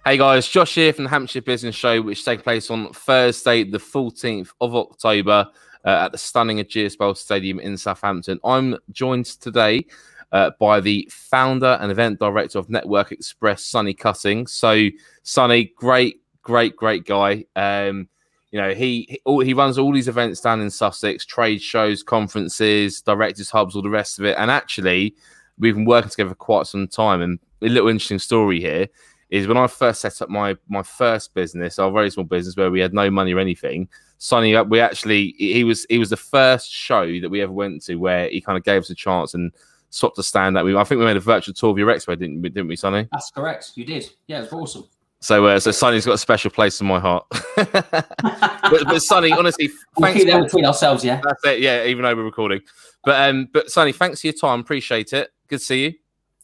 Hey guys, Josh here from the Hampshire Business Show, which takes place on Thursday, the 14th of October at the stunning Ageas Bowl Stadium in Southampton. I'm joined today by the founder and event director of Network Xpress, Sonny Cutting. So, Sonny, great guy. You know, he runs all these events down in Sussex, trade shows, conferences, directors hubs, all the rest of it. And actually, we've been working together for quite some time. And a little interesting story here is when I first set up my first business, our very small business where we had no money or anything. Sonny, he was the first show that we ever went to where he kind of gave us a chance and swapped a stand that I think we made a virtual tour of your expo, didn't we, Sonny? That's correct. You did. Yeah, it was awesome. So Sonny's got a special place in my heart. but Sonny, honestly, we'll keep that between ourselves, yeah. That's it, yeah. Even though we're recording, but Sonny, thanks for your time. Appreciate it. Good to see you.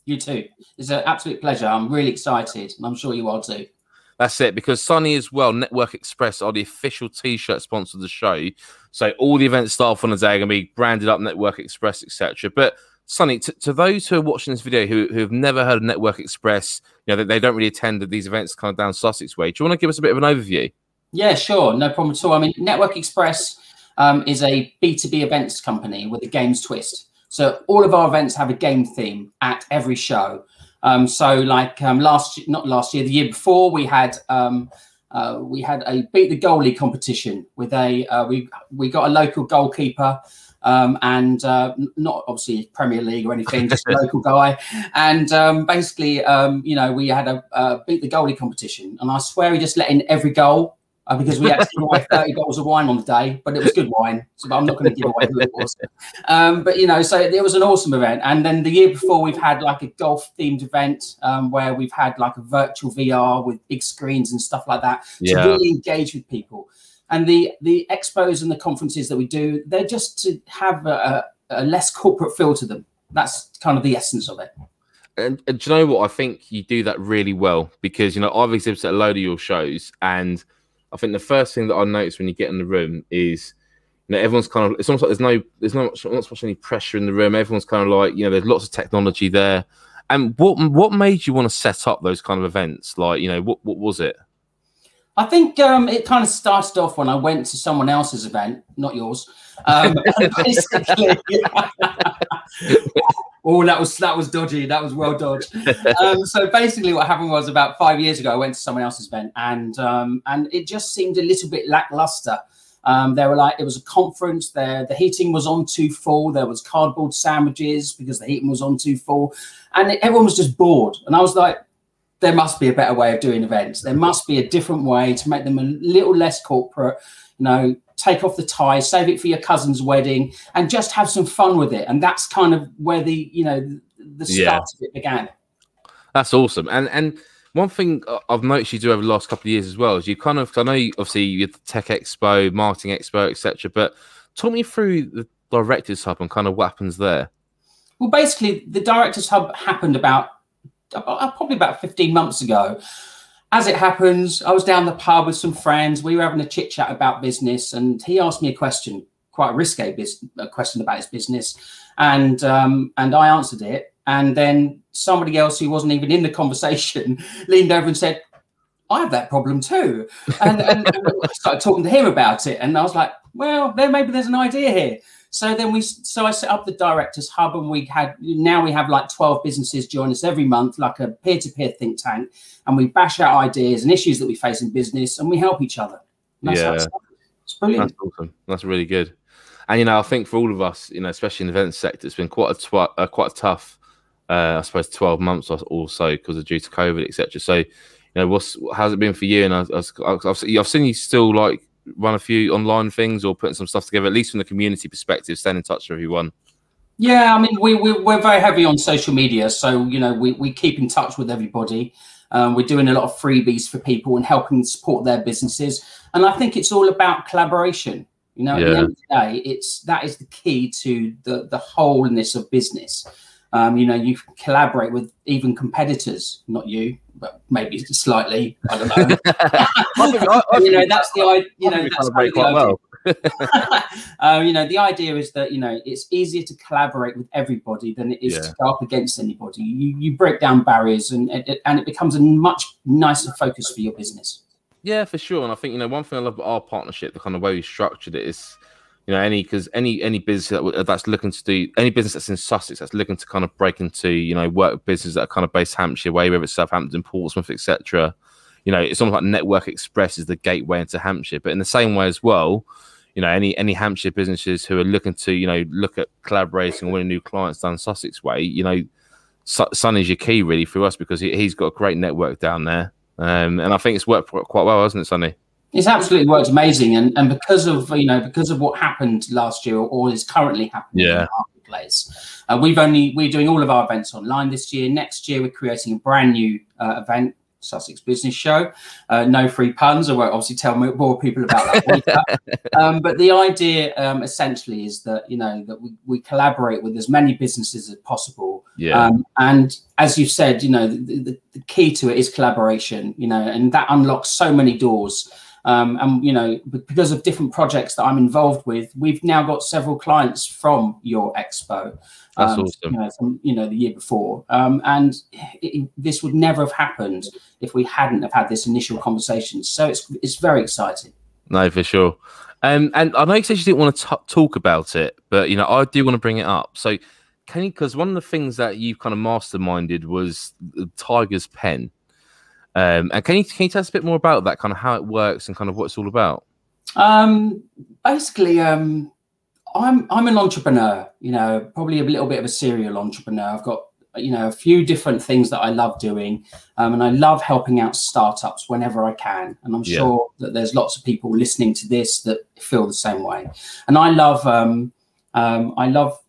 You too. It's an absolute pleasure. I'm really excited, and I'm sure you are too. That's it, because Sonny as well, Network Xpress are the official T-shirt sponsor of the show. So all the event staff on the day are going to be branded up Network Xpress, etc. But Sonny, to those who are watching this video who have never heard of Network Xpress, you know, they don't really attend these events kind of down Sussex way. Do you want to give us a bit of an overview? Yeah, sure. No problem at all. I mean, Network Xpress is a B2B events company with a games twist. So all of our events have a game theme at every show. So like not last year, the year before, we had a beat the goalie competition with we got a local goalkeeper and not obviously Premier League or anything, just a local guy. And basically, you know, we had a beat the goalie competition, and I swear he just let in every goal. Because we had to give away 30 bottles of wine on the day, but it was good wine, so I'm not going to give away who it was. But, you know, so it was an awesome event. And then the year before, we've had like a golf-themed event where we've had like a virtual VR with big screens and stuff like that to really engage with people. And the expos and the conferences that we do, they're just to have a less corporate feel to them. That's kind of the essence of it. And do you know what? I think you do that really well because, you know, I've exhibited at a load of your shows, and I think the first thing that I notice when you get in the room is, you know, everyone's kind of, it's almost like there's not so much any pressure in the room. Everyone's kind of like, you know, there's lots of technology there. And what made you want to set up those kind of events? Like, you know, what was it? I think it kind of started off when I went to someone else's event, not yours. Basically, oh, that was dodgy. That was well dodged. So basically, what happened was about 5 years ago, I went to someone else's event, and it just seemed a little bit lackluster. They were like, it was a conference. The heating was on too full. There was cardboard sandwiches because the heating was on too full, and everyone was just bored. And I was like, there must be a better way of doing events. There must be a different way to make them a little less corporate. You know, take off the ties, save it for your cousin's wedding, and just have some fun with it. And that's kind of where the start of it began. That's awesome. And one thing I've noticed you do over the last couple of years as well is you kind of, I know obviously you had the Tech Expo, Marketing Expo, etc. But talk me through the Directors Hub and kind of what happens there. Well, basically, the Directors Hub happened probably about 15 months ago. As it happens, I was down the pub with some friends. We were having a chit chat about business, and he asked me a question, quite a risque question about his business, and I answered it. And then somebody else who wasn't even in the conversation leaned over and said, "I have that problem too," and I started talking to him about it. And I was like, "Well, maybe there's an idea here." So then I set up the Directors Hub, and now we have like 12 businesses join us every month, like a peer-to-peer think tank, and we bash out ideas and issues that we face in business, and we help each other. Yeah, it's brilliant. That's awesome. That's really good. And you know, I think for all of us, you know, especially in the events sector, it's been quite a tough, I suppose, 12 months or so because of due to COVID, etc. So, you know, how's it been for you? And I've seen you still like run a few online things or putting some stuff together, at least from the community perspective, staying in touch with everyone. Yeah, I mean, we're very heavy on social media, so you know we keep in touch with everybody. We're doing a lot of freebies for people and helping support their businesses, and I think it's all about collaboration. You know, at the end of the day, that is the key to the wholeness of business. You know, you collaborate with even competitors, not you, but maybe slightly. I don't know. You know, that's the idea. You know, that's quite well. You know, the idea is that, you know, it's easier to collaborate with everybody than it is to go up against anybody. You break down barriers, and it becomes a much nicer focus for your business. Yeah, for sure. And I think, you know, one thing I love about our partnership, the kind of way we structured it is, you know, any business that's looking to do, any business that's in Sussex that's looking to kind of break into, you know, work with businesses that are kind of based Hampshire way, whether it's Southampton, Portsmouth, etc. You know, it's almost like Network Xpress is the gateway into Hampshire. But in the same way as well, you know, any Hampshire businesses who are looking to, you know, look at collaborating and winning new clients down Sussex way, you know, Sonny's your key really for us, because he's got a great network down there. And I think it's worked quite well, hasn't it, Sonny? It's absolutely worked amazing, and because of what happened last year, or is currently happening in the marketplace, we're doing all of our events online this year. Next year, we're creating a brand new event, Sussex Business Show. No free puns. I won't obviously tell more people about that later. But the idea essentially is that, you know, that we collaborate with as many businesses as possible. And as you said, you know, the key to it is collaboration, you know, and that unlocks so many doors. And, you know, because of different projects that I'm involved with, we've now got several clients from your expo. That's awesome. You know, from, you know, the year before. And this would never have happened if we hadn't have had this initial conversation. So it's very exciting. No, for sure. And I know you said you didn't want to talk about it, but, you know, I do want to bring it up. So because one of the things that you kind of masterminded was the Tiger's Pen. And can you tell us a bit more about that, kind of how it works and kind of what it's all about? Basically, I'm an entrepreneur, you know, probably a little bit of a serial entrepreneur. I've got, you know, a few different things that I love doing, and I love helping out startups whenever I can. And I'm sure that there's lots of people listening to this that feel the same way. And I love,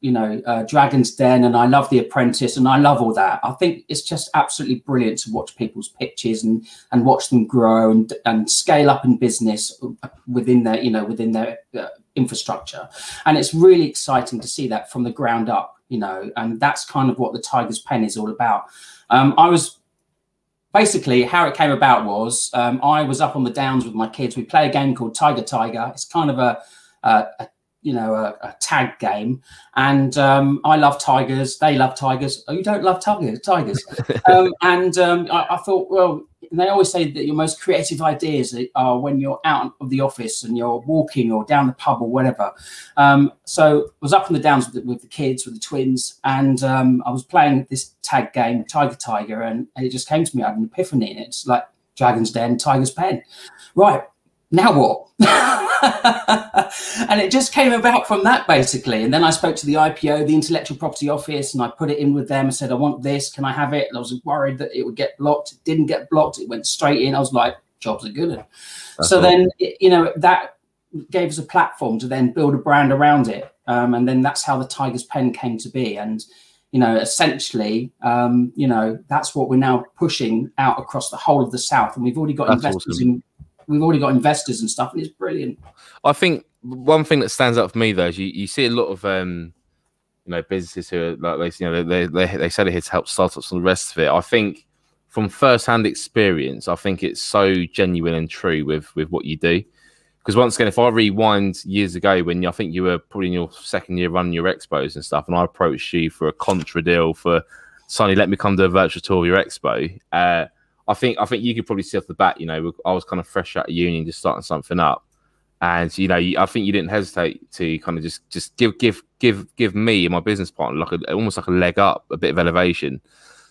you know, Dragon's Den, and I love The Apprentice, and I love all that. I think it's just absolutely brilliant to watch people's pitches and watch them grow and scale up in business within their, you know, within their infrastructure. And it's really exciting to see that from the ground up, you know, and that's kind of what the Tiger's Pen is all about. I was basically, how it came about was, I was up on the Downs with my kids. We play a game called Tiger Tiger. It's kind of a tag game, and I love tigers, they love tigers. Oh, you don't love tigers. I thought, well, they always say that your most creative ideas are when you're out of the office and you're walking or down the pub or whatever. So I was up in the Downs with the kids, with the twins, and I was playing this tag game, Tiger Tiger, and it just came to me. I had an epiphany, and it's like Dragon's Den, Tiger's Pen. Right, now what? And it just came about from that, basically. And then I spoke to the IPO, the Intellectual Property Office, and I put it in with them. I said, I want this, can I have it? And I was worried that it would get blocked. It didn't get blocked. It went straight in. I was like, jobs are good. So then, you know, that gave us a platform to then build a brand around it. And then that's how the Tiger's Pen came to be. And, you know, essentially, you know, that's what we're now pushing out across the whole of the South. And we've already got investors in. We've already got investors and stuff, and it's brilliant. I think one thing that stands out for me though is you see a lot of you know, businesses who are like, you know, they say they're here to help startups and the rest of it. I think from first-hand experience, I think it's so genuine and true with what you do. Because once again, if I rewind years ago when I think you were probably in your second year running your expos and stuff, and I approached you for a contra deal for, Sonny, let me come do a virtual tour of your expo. I think you could probably see off the bat, you know, I was kind of fresh out of uni, just starting something up, and you know, I think you didn't hesitate to kind of just give me and my business partner like almost like a leg up, a bit of elevation.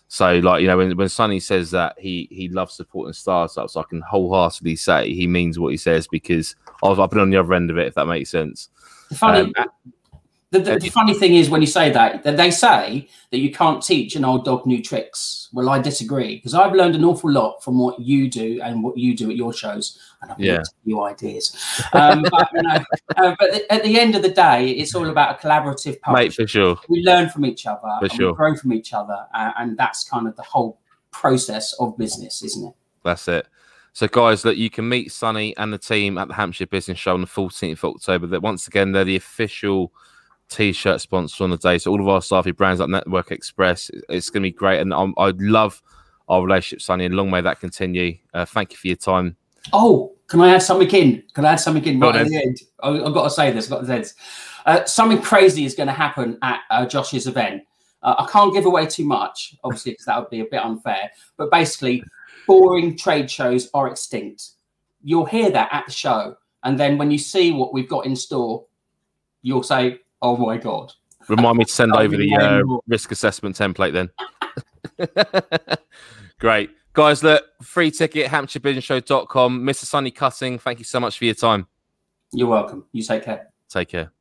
So like, you know, when Sonny says that he loves supporting startups, I can wholeheartedly say he means what he says, because I've been on the other end of it, if that makes sense. The funny thing is, when you say that they say that you can't teach an old dog new tricks. Well, I disagree, because I've learned an awful lot from what you do and what you do at your shows, and I've got new ideas. But, you know, but at the end of the day, it's all about a collaborative partnership. Mate, for sure. We learn from each other, we grow from each other, and that's kind of the whole process of business, isn't it? That's it. So, guys, look, you can meet Sonny and the team at the Hampshire Business Show on the 14th of October. That once again, they're the official T-shirt sponsor on the day, so all of our staff, brands like Network Xpress, it's going to be great, and I love our relationship, Sonny, and long may that continue. Thank you for your time. Oh, Can I add something in? Can I add something in right at the end? I've got to say this. I've got to say this. Something crazy is going to happen at Josh's event. I can't give away too much, obviously, because that would be a bit unfair. But basically, boring trade shows are extinct. You'll hear that at the show. And then when you see what we've got in store, you'll say, oh, my God. Remind me to send over the risk assessment template then. Great. Guys, look, free ticket, HampshireBusinessShow.com. Mr. Sonny Cutting, thank you so much for your time. You're welcome. You take care. Take care.